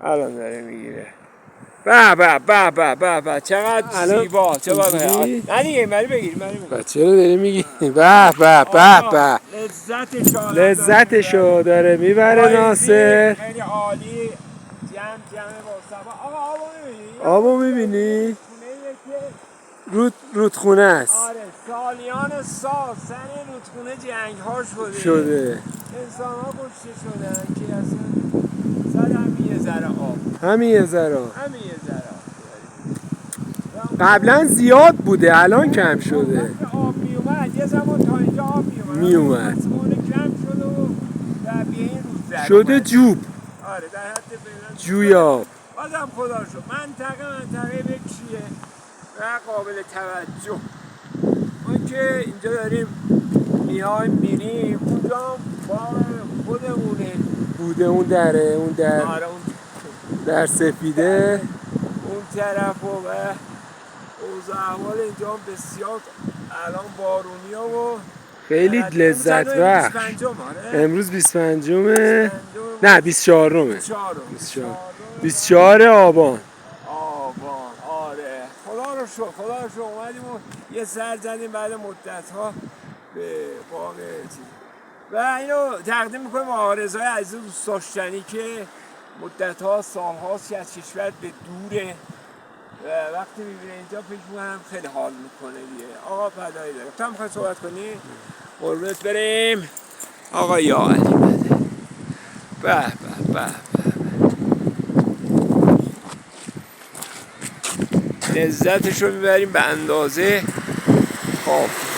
الان داره میگیره. به به به به به به چقدر زیبا. چه باید نه دیگه مری بگیر بچه رو داری میگی به به به به لذتشو داره میبره ناصر. خیلی عالی. جمع با صفا. آقا آبو میبینی؟ رودخونه است. آره سالیان سال سر رودخونه جنگ ها شده انسان ها کشته شدن که اصلا سر همین یه ذره آب همین یه ذره آب قبلا زیاد بوده الان کم شده. وقتی آب میومد یه زمان تا اینجا آب میومد کم شده و در به این روز شده جوب. آره در حد بلند جویاب. بازم خدا رو شد منطقه بکشیه و قابل توجه. ما که اینجا داریم میریم اونجا باغ خودمونه بوده اون دره اون در آره اون در سفیده اون طرف و اوضاع احوال اینجا بسیار الان بارونی و خیلی لذت بخش. امروز 25 نه 24 24 آبان. آره خدا رو شکر اومدیم و یه سر زدیم بعد مدت ها به باغ چیز و اینو تقدیم میکنیم آرزوهای عزیز دوست داشتنی که مدت ها سال هاست که از کشور به دوره و وقتی میبینه اینجا فکر میکنم خیلی حال میکنه دیگه. آقا فدایی داره تو هم میخوای صحبت کنی؟ قربونت بریم آقا یا علی بده به به به لذتش رو میبریم به اندازه کافی.